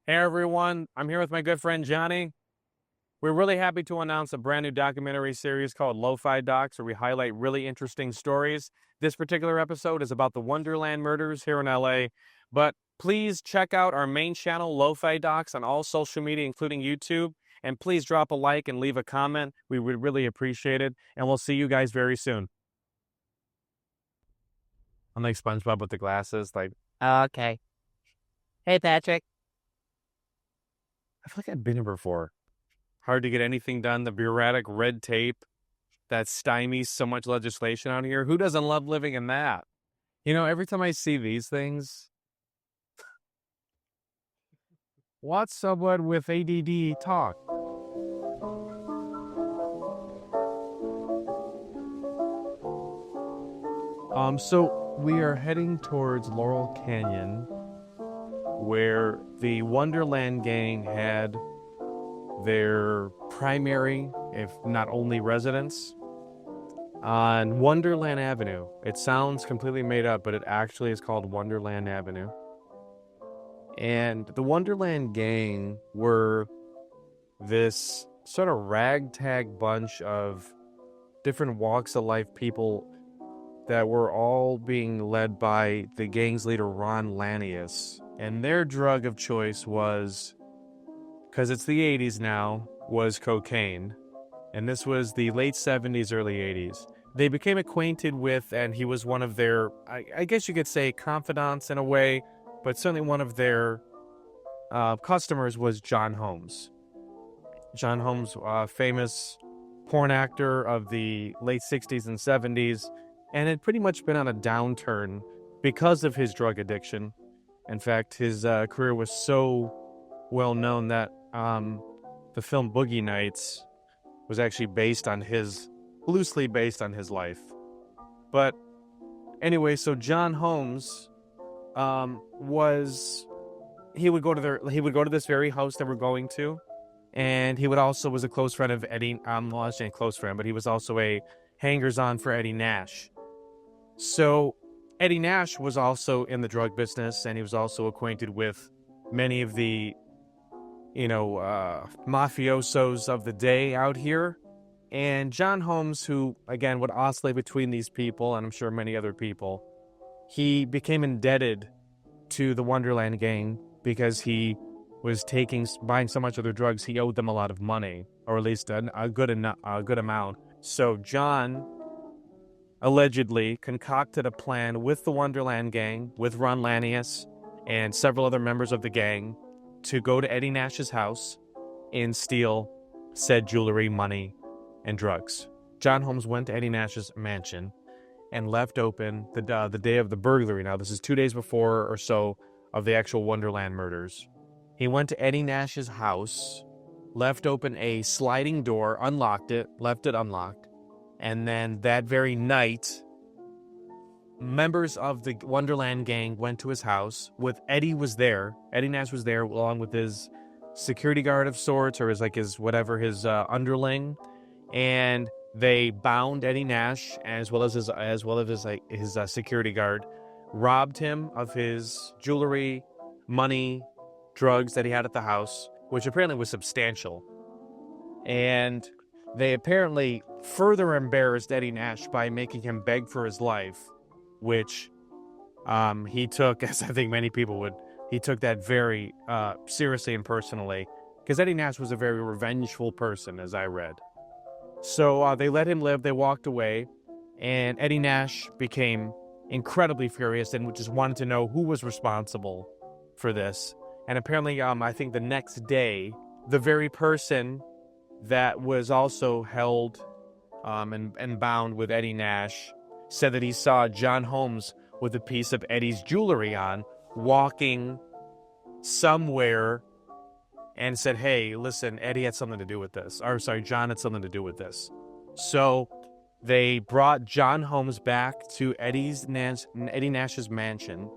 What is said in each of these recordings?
Hey everyone, I'm here with my good friend Johnny. We're really happy to announce a brand new documentary series called Lo-Fi Docs, where we highlight really interesting stories. This particular episode is about the Wonderland Murders here in LA. But please check out our main channel, Lo-Fi Docs, on all social media, including YouTube. And please drop a like and leave a comment. We would really appreciate it. And we'll see you guys very soon. I'm like SpongeBob with the glasses. Okay. Hey, Patrick. I feel like I've been here before. Hard to get anything done. The bureaucratic red tape that stymies so much legislation out here. Who doesn't love living in that? Every time I see these things, watch someone with ADD talk. So we are heading towards Laurel Canyon, where the Wonderland gang had their primary, if not only residence, on Wonderland Avenue. It sounds completely made up, but it actually is called Wonderland Avenue. And the Wonderland gang were this sort of ragtag bunch of different walks of life people that were all being led by the gang's leader, Ron Lanius. And their drug of choice was, because it's the 80s now, was cocaine. And this was the late 70s, early 80s. They became acquainted with, and he was one of their, I guess you could say, confidants in a way, but certainly one of their customers was John Holmes. John Holmes, famous porn actor of the late 60s and 70s, and had pretty much been on a downturn because of his drug addiction. In fact, his career was so well known that the film Boogie Nights was actually loosely based on his life. But anyway, so John Holmes he would go to this very house that we're going to, and he was a close friend of Eddie. Well, I shouldn't close friend, but he was also a hangers-on for Eddie Nash. So Eddie Nash was also in the drug business, and he was also acquainted with many of the, mafiosos of the day out here. And John Holmes, who, again, would oscillate between these people, and I'm sure many other people, he became indebted to the Wonderland gang because he was buying so much of their drugs, he owed them a lot of money, or at least a good amount. So John allegedly concocted a plan with the Wonderland gang, with Ron Lanius, and several other members of the gang to go to Eddie Nash's house and steal said jewelry, money, and drugs. John Holmes went to Eddie Nash's mansion and left open the day of the burglary. Now, this is 2 days before or so of the actual Wonderland murders. He went to Eddie Nash's house, left open a sliding door, left it unlocked, and then that very night, members of the Wonderland gang went to his house. Eddie Nash was there along with his security guard of sorts, or his underling, and they bound Eddie Nash as well as his security guard, robbed him of his jewelry, money, drugs that he had at the house, which apparently was substantial. And they apparently further embarrassed Eddie Nash by making him beg for his life, which he took, as I think many people would, he took that very seriously and personally, because Eddie Nash was a very revengeful person, as I read. So they let him live, they walked away, and Eddie Nash became incredibly furious and just wanted to know who was responsible for this. And apparently, I think the next day, the very person that was also held and bound with Eddie Nash said that he saw John Holmes with a piece of Eddie's jewelry on, walking somewhere, and said, hey, listen, Eddie had something to do with this. Or sorry, John had something to do with this. So they brought John Holmes back to Eddie Nash's mansion,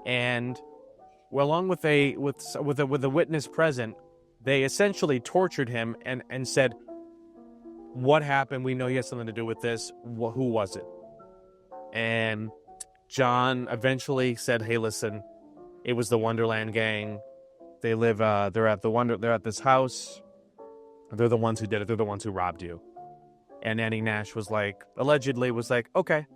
and along with a witness present, they essentially tortured him and said, what happened? We know he has something to do with this. Who was it? And John eventually said, hey, listen, it was the Wonderland gang. They live. They're at this house. They're the ones who did it. They're the ones who robbed you. And Annie Nash allegedly was like, okay.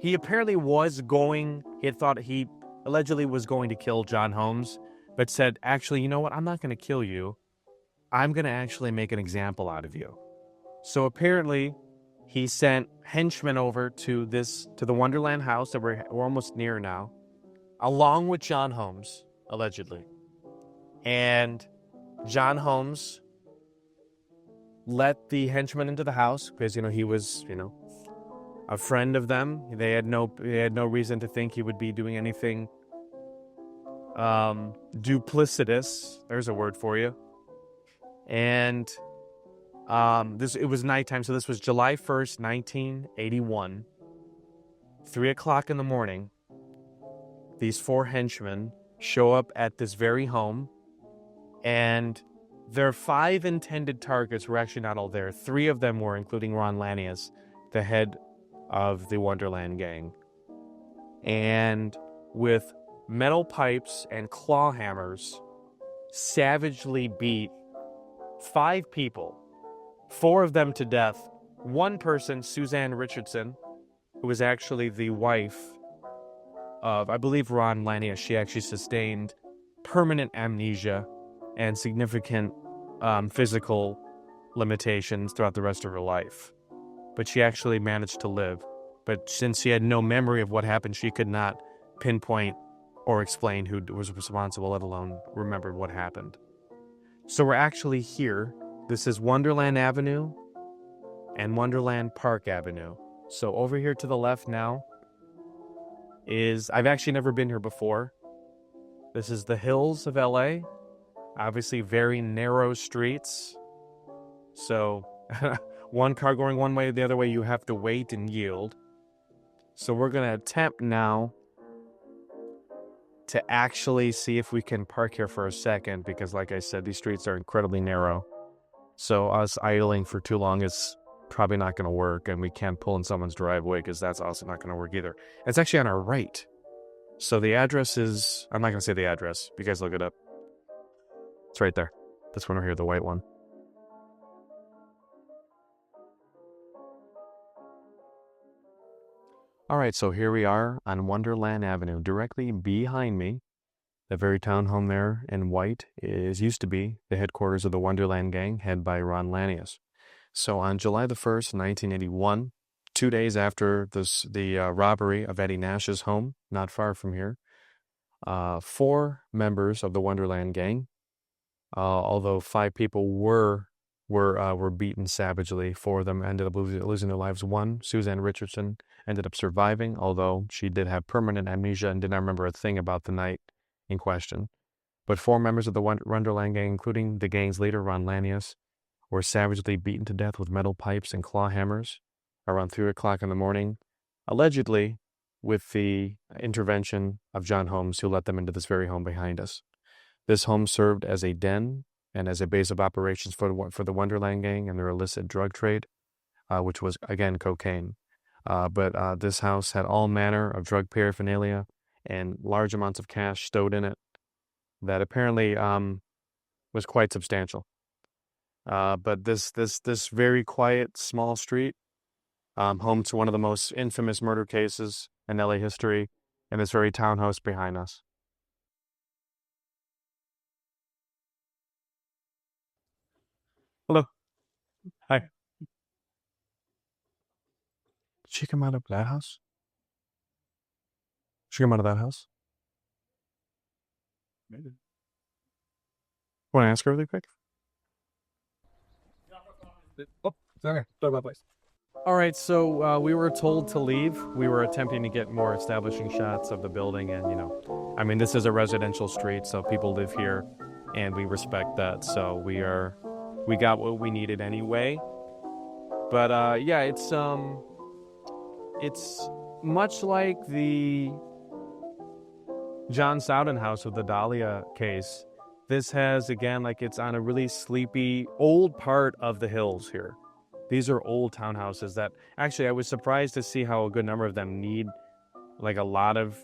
He apparently was going. He allegedly was going to kill John Holmes, but said, actually, you know what? I'm not going to kill you. I'm going to actually make an example out of you. So apparently, he sent henchmen over to the Wonderland house that we're almost near now, along with John Holmes, allegedly. And John Holmes let the henchmen into the house because, he was, a friend of them. They had no reason to think he would be doing anything duplicitous. There's a word for you. And it was nighttime, so this was July 1st, 1981. 3:00 in the morning. These 4 henchmen show up at this very home, and their 5 intended targets were actually not all there. 3 of them were, including Ron Lanius, the head of the Wonderland gang. And with metal pipes and claw hammers, savagely beat 5 people, 4 of them to death. One person, Suzanne Richardson, who was actually the wife of, I believe, Ron Lanius. She actually sustained permanent amnesia and significant physical limitations throughout the rest of her life. But she actually managed to live. But since she had no memory of what happened, she could not pinpoint or explain who was responsible, let alone remember what happened. So we're actually here. This is Wonderland Avenue and Wonderland Park Avenue. So over here to the left now I've actually never been here before. This is the hills of LA. Obviously very narrow streets. So one car going one way, the other way, you have to wait and yield. So we're going to attempt now to actually see if we can park here for a second, because like I said, these streets are incredibly narrow. So us idling for too long is probably not going to work, and we can't pull in someone's driveway because that's also not going to work either. It's actually on our right. So the address is, I'm not going to say the address. You guys look it up. It's right there. This one right here, the white one. All right, so here we are on Wonderland Avenue. Directly behind me, the very townhome there in white used to be the headquarters of the Wonderland gang, headed by Ron Lanius. So on July the 1st, 1981, 2 days after the robbery of Eddie Nash's home, not far from here, 4 members of the Wonderland gang, although 5 people were beaten savagely, 4 of them ended up losing their lives. One, Suzanne Richardson, ended up surviving, although she did have permanent amnesia and did not remember a thing about the night in question. But 4 members of the Wonderland gang, including the gang's leader, Ron Lanius, were savagely beaten to death with metal pipes and claw hammers around 3:00 in the morning, allegedly with the intervention of John Holmes, who let them into this very home behind us. This home served as a den and as a base of operations for the Wonderland gang and their illicit drug trade, which was, again, cocaine. But this house had all manner of drug paraphernalia and large amounts of cash stowed in it that apparently was quite substantial. But this very quiet, small street, home to one of the most infamous murder cases in LA history, and this very townhouse behind us. Hello. Hi. Did she come out of that house? She come out of that house? Maybe. Want to ask her really quick? Oh, sorry. Sorry about place. All right, so we were told to leave. We were attempting to get more establishing shots of the building, and this is a residential street, so people live here, and we respect that. So we got what we needed anyway. But yeah, it's much like the John Sowden house of the Dahlia case. This has, again, it's on a really sleepy, old part of the hills here. These are old townhouses that, actually, I was surprised to see how a good number of them need, a lot of,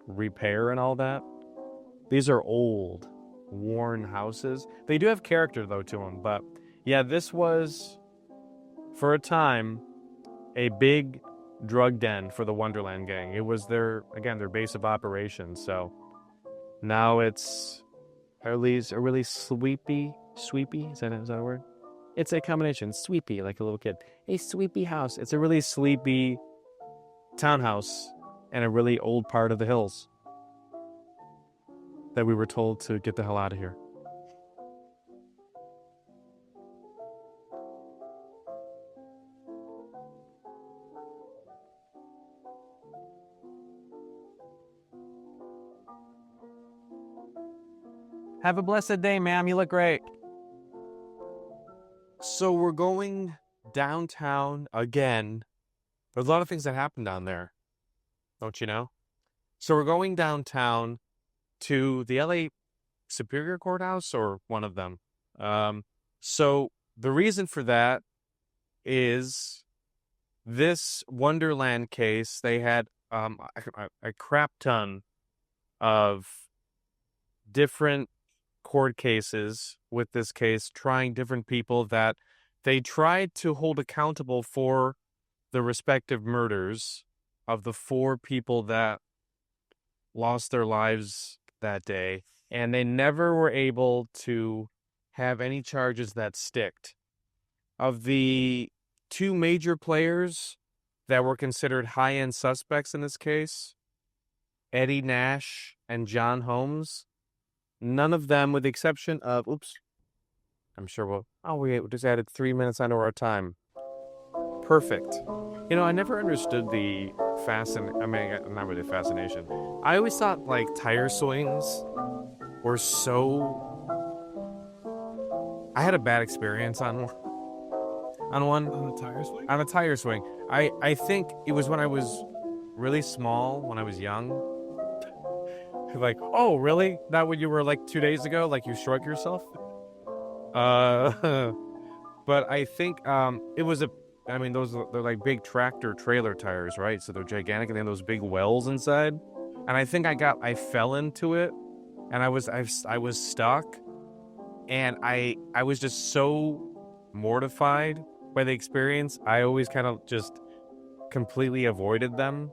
repair and all that. These are old. worn houses. They do have character, though, to them. But, yeah, this was, for a time, a big drug den for the Wonderland gang. It was their base of operations. So now it's a really sweepy, is that a word? It's a combination, sweepy, like a little kid. A sweepy house. It's a really sleepy townhouse in a really old part of the hills that we were told to get the hell out of here. Have a blessed day, ma'am. You look great. So we're going downtown again. There's a lot of things that happen down there, don't you know? So we're going downtown to the LA Superior Courthouse, or one of them. So the reason for that is this Wonderland case. They had a crap ton of different court cases with this case, trying different people that they tried to hold accountable for the respective murders of the 4 people that lost their lives that day, and they never were able to have any charges that sticked. Of the 2 major players that were considered high-end suspects in this case, Eddie Nash and John Holmes, none of them, with the exception of, I'm sure we just added 3 minutes onto our time. Perfect. You know, I never understood not really fascination. I always thought, like, tire swings were so... I had a bad experience on one. On a tire swing? On a tire swing. I think it was when I was really small, when I was young. Like, oh, really? Not when you were, like, 2 days ago? Like, you struck yourself? But I think it was they're like big tractor trailer tires, right? So they're gigantic and they have those big wells inside. And I think I fell into it, and I was stuck, and I was just so mortified by the experience. I always kind of just completely avoided them.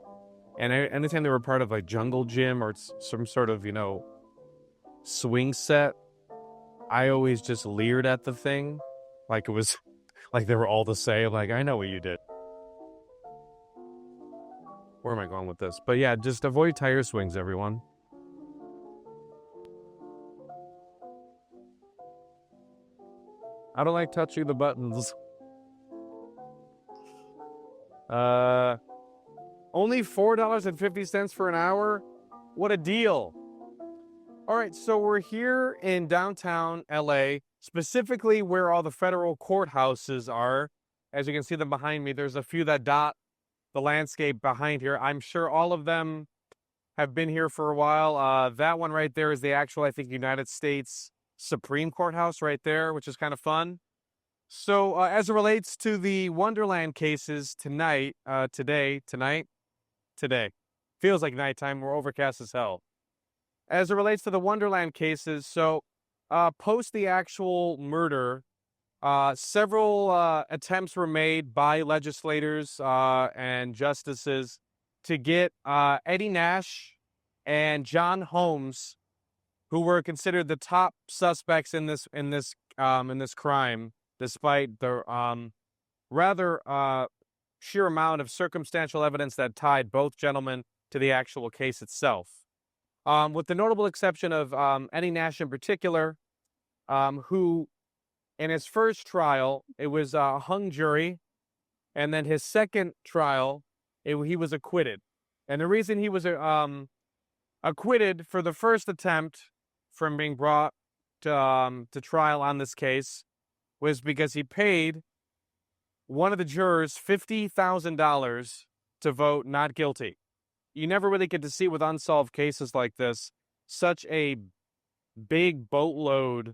And anytime they were part of like jungle gym or some sort of, swing set, I always just leered at the thing. Like it was, like they were all the same. Like, I know what you did. Where am I going with this? But yeah, just avoid tire swings, everyone. I don't like touching the buttons. Only $4.50 for an hour? What a deal. All right, so we're here in downtown LA, specifically where all the federal courthouses are. As you can see them behind me, there's a few that dot the landscape behind here. I'm sure all of them have been here for a while. That one right there is the actual, I think, United States Supreme Courthouse right there, which is kind of fun. So as it relates to the Wonderland cases today. Feels like nighttime. We're overcast as hell. As it relates to the Wonderland cases, so post the actual murder, several attempts were made by legislators and justices to get Eddie Nash and John Holmes, who were considered the top suspects in this crime, despite the rather sheer amount of circumstantial evidence that tied both gentlemen to the actual case itself. With the notable exception of Eddie Nash in particular, who in his first trial, it was a hung jury, and then his second trial, he was acquitted. And the reason he was acquitted for the first attempt from being brought to trial on this case was because he paid one of the jurors $50,000 to vote not guilty. You never really get to see with unsolved cases like this such a big boatload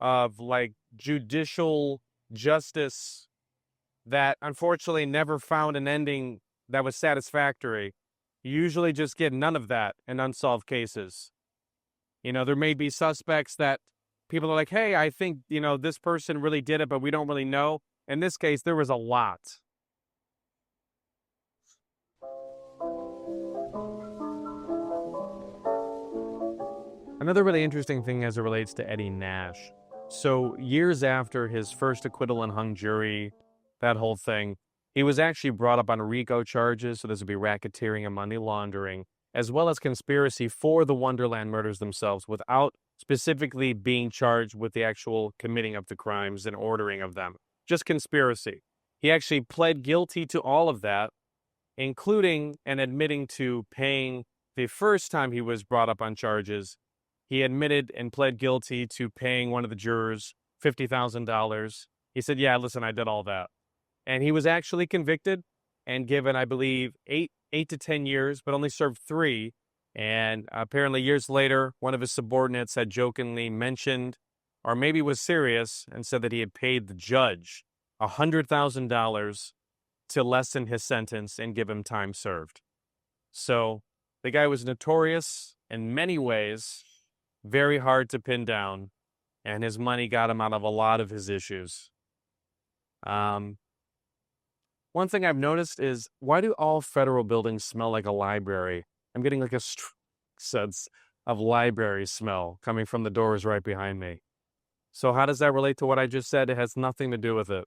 of like judicial justice that unfortunately never found an ending that was satisfactory. You usually just get none of that in unsolved cases. There may be suspects that people are like, hey, I think, this person really did it, but we don't really know. In this case, there was a lot. Another really interesting thing as it relates to Eddie Nash. So years after his first acquittal and hung jury, that whole thing, he was actually brought up on RICO charges. So this would be racketeering and money laundering, as well as conspiracy for the Wonderland murders themselves without specifically being charged with the actual committing of the crimes and ordering of them. Just conspiracy. He actually pled guilty to all of that, including and admitting to paying the first time he was brought up on charges. He admitted and pled guilty to paying one of the jurors $50,000. He said, yeah, listen, I did all that. And he was actually convicted and given, I believe, 8 to 10 years, but only served 3. And apparently years later, one of his subordinates had jokingly mentioned, or maybe was serious, and said that he had paid the judge $100,000 to lessen his sentence and give him time served. So the guy was notorious in many ways, very hard to pin down, and his money got him out of a lot of his issues. One thing I've noticed is, why do all federal buildings smell like a library? I'm getting like a sense of library smell coming from the doors right behind me. So how does that relate to what I just said? It has nothing to do with it.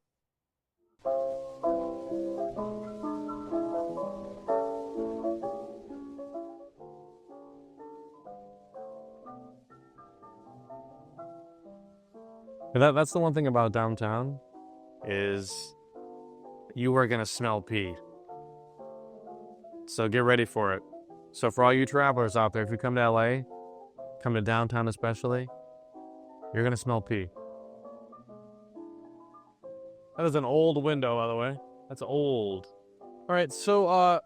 That's the one thing about downtown, is you are going to smell pee. So get ready for it. So for all you travelers out there, if you come to LA, come to downtown especially, you're going to smell pee. That is an old window, by the way. That's old. All right, so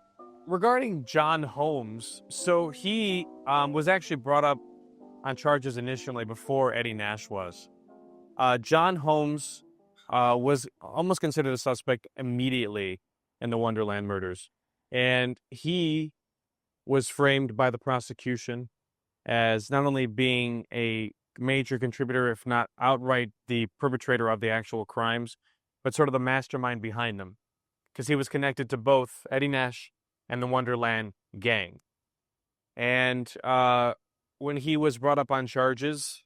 regarding John Holmes, so he was actually brought up on charges initially before Eddie Nash was. John Holmes was almost considered a suspect immediately in the Wonderland murders. And he was framed by the prosecution as not only being a major contributor, if not outright the perpetrator of the actual crimes, but sort of the mastermind behind them, because he was connected to both Eddie Nash and the Wonderland gang. And when he was brought up on charges,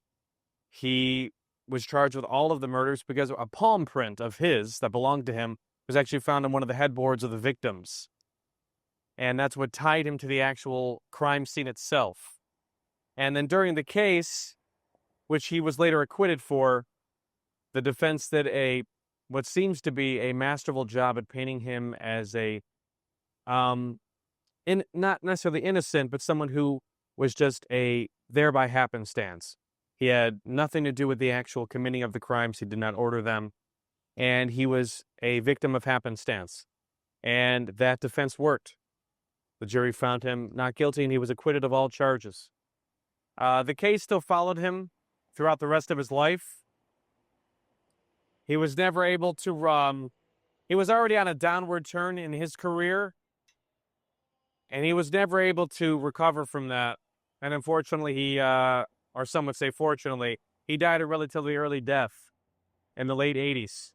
he was charged with all of the murders because a palm print of his that belonged to him was actually found on one of the headboards of the victims. And that's what tied him to the actual crime scene itself. And then during the case, which he was later acquitted for, the defense did what seems to be a masterful job at painting him as not necessarily innocent, but someone who was just there by happenstance. He had nothing to do with the actual committing of the crimes. He did not order them. And he was a victim of happenstance. And that defense worked. The jury found him not guilty, and he was acquitted of all charges. The case still followed him throughout the rest of his life. He was never able to, he was already on a downward turn in his career, and he was never able to recover from that. And unfortunately, or some would say fortunately, he died a relatively early death in the late 80s.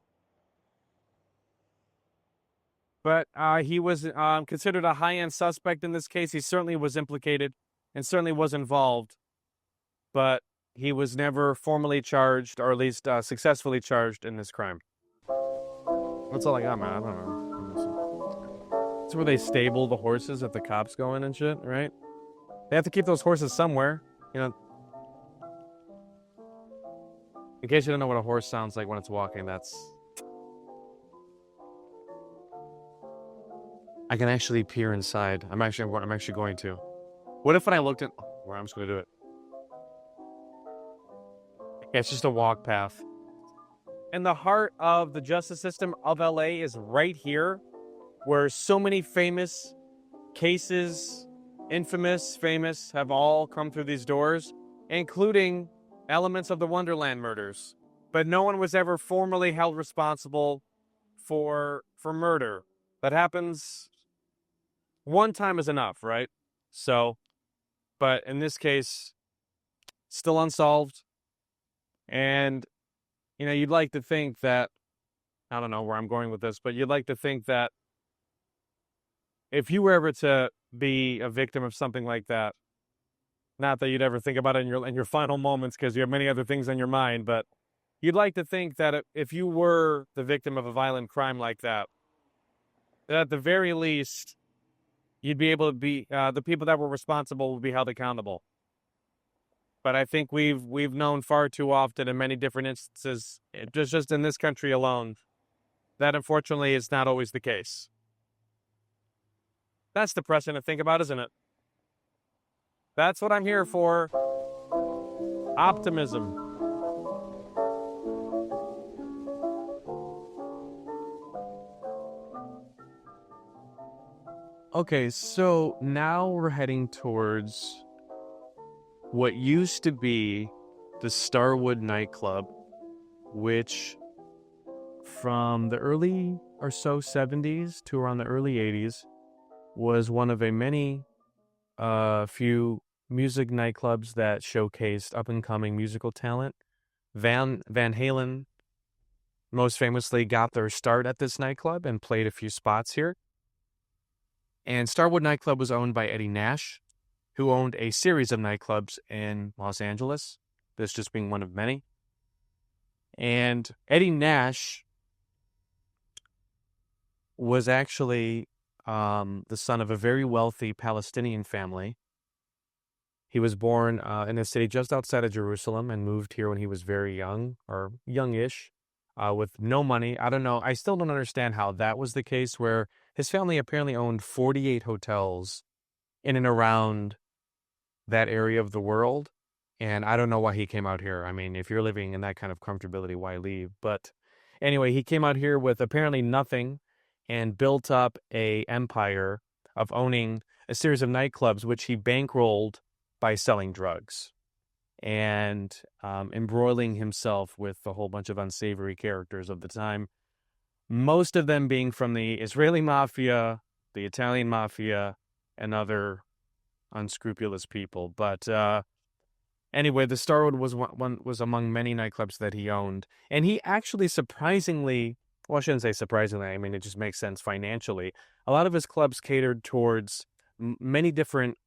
But he was considered a high-end suspect in this case. He certainly was implicated and certainly was involved. But he was never formally charged, or at least successfully charged in this crime. That's all I got, man. I don't know. It's where they stable the horses if the cops go in and shit, right? They have to keep those horses somewhere, In case you don't know what a horse sounds like when it's walking, I can actually peer inside. I'm actually going to. What if when I looked at... Well, I'm just going to do it. Yeah, it's just a walk path. And the heart of the justice system of LA is right here, where so many famous cases, infamous, famous, have all come through these doors, including elements of the Wonderland murders. But no one was ever formally held responsible for murder. That happens... one time is enough, right? So, but in this case, still unsolved. And, you'd like to think that, I don't know where I'm going with this, but you'd like to think that if you were ever to be a victim of something like that, not that you'd ever think about it in your final moments because you have many other things on your mind, but you'd like to think that if you were the victim of a violent crime like that at the very least, you'd be able to be the people that were responsible would be held accountable. But I think we've known far too often in many different instances, just in this country alone, that unfortunately is not always the case. That's depressing to think about, isn't it? That's what I'm here for. Optimism. Okay, so now we're heading towards what used to be the Starwood nightclub, which from the early or so 70s to around the early 80s was one of a many few music nightclubs that showcased up-and-coming musical talent. Van Halen most famously got their start at this nightclub and played a few spots here. And Starwood nightclub was owned by Eddie Nash, who owned a series of nightclubs in Los Angeles, this just being one of many. And Eddie Nash was actually the son of a very wealthy Palestinian family. He was born in a city just outside of Jerusalem and moved here when he was very young, or youngish, with no money. I don't know. I still don't understand how that was the case, where his family apparently owned 48 hotels in and around that area of the world. And I don't know why he came out here. I mean, if you're living in that kind of comfortability, why leave? But anyway, he came out here with apparently nothing and built up a empire of owning a series of nightclubs, which he bankrolled by selling drugs and embroiling himself with a whole bunch of unsavory characters of the time, most of them being from the Israeli mafia, the Italian mafia, and other unscrupulous people. But anyway, the Starwood was among many nightclubs that he owned, and he actually surprisingly, well, I shouldn't say surprisingly, I mean, it just makes sense financially. A lot of his clubs catered towards many different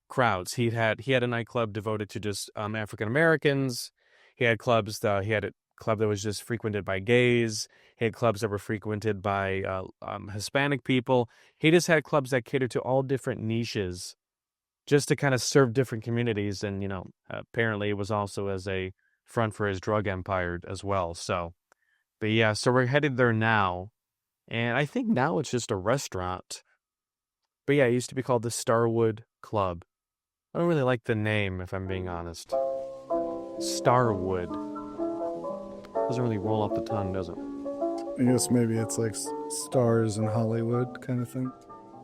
crowds. He had a nightclub devoted to just African Americans. He had a club that was just frequented by gays. He had clubs that were frequented by Hispanic people. He just had clubs that catered to all different niches, just to kind of serve different communities. And apparently it was also as a front for his drug empire as well. So, but yeah, so we're headed there now, and I think now it's just a restaurant. But yeah, it used to be called the Starwood Club. I don't really like the name, if I'm being honest. Starwood. Doesn't really roll off the tongue, does it? I guess maybe it's like stars in Hollywood kind of thing.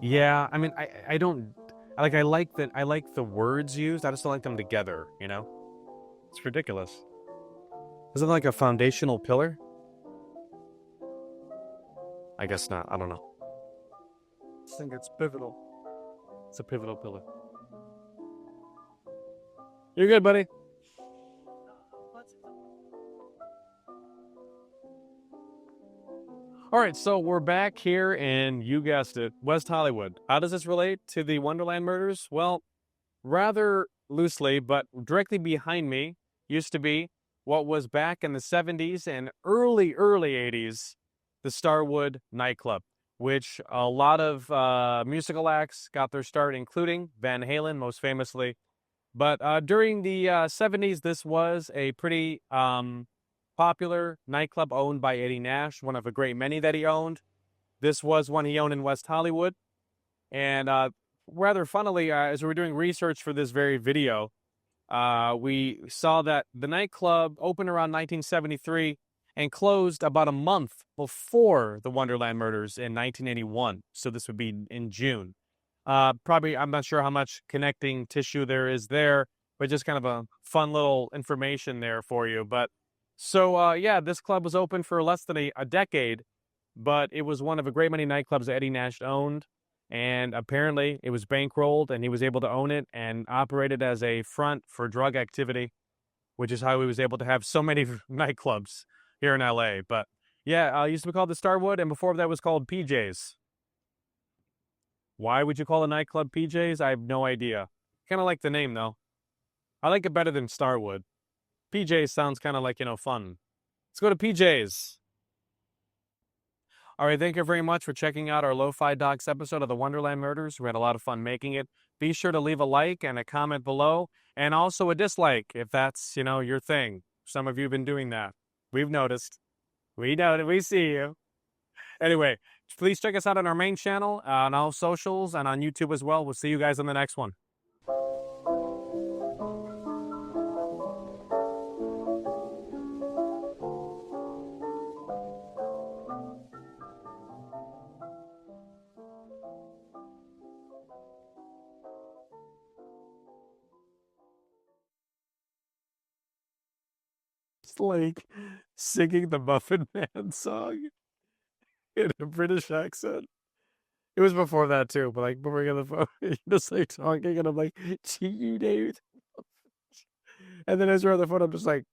Yeah, I mean, I don't like. I like the words used. I just don't like them together. It's ridiculous. Isn't it like a foundational pillar? I guess not. I don't know. I think it's pivotal. It's a pivotal pillar. You're good, buddy. All right, so we're back here in, you guessed it, West Hollywood. How does this relate to the Wonderland Murders? Well, rather loosely, but directly behind me used to be what was back in the 70s and early 80s, the Starwood nightclub, which a lot of musical acts got their start, including Van Halen, most famously. But during the 70s, this was a pretty popular nightclub owned by Eddie Nash, one of a great many that he owned. This was one he owned in West Hollywood. And rather funnily, as we were doing research for this very video, we saw that the nightclub opened around 1973 and closed about a month before the Wonderland Murders in 1981. So this would be in June. Probably, I'm not sure how much connecting tissue there is there, but just kind of a fun little information there for you. But so, yeah, this club was open for less than a decade, but it was one of a great many nightclubs that Eddie Nash owned. And apparently it was bankrolled and he was able to own it and operate it as a front for drug activity. which is how he was able to have so many nightclubs here in LA. But yeah, it used to be called the Starwood, and before that was called PJ's. Why would you call a nightclub PJ's? I have no idea. Kind of like the name, though. I like it better than Starwood. PJ's sounds kind of like, fun. Let's go to PJ's. All right, thank you very much for checking out our Lo-Fi Docs episode of the Wonderland Murders. We had a lot of fun making it. Be sure to leave a like and a comment below, and also a dislike if that's, your thing. Some of you have been doing that. We've noticed. We know that. We see you. Anyway, please check us out on our main channel, on all socials, and on YouTube as well. We'll see you guys in the next one. It's like singing the Muffin Man song in a British accent. It was before that too, but like before we got the phone, just like talking, and I'm like, "Gee, you dude," and then as we're on the phone, I'm just like,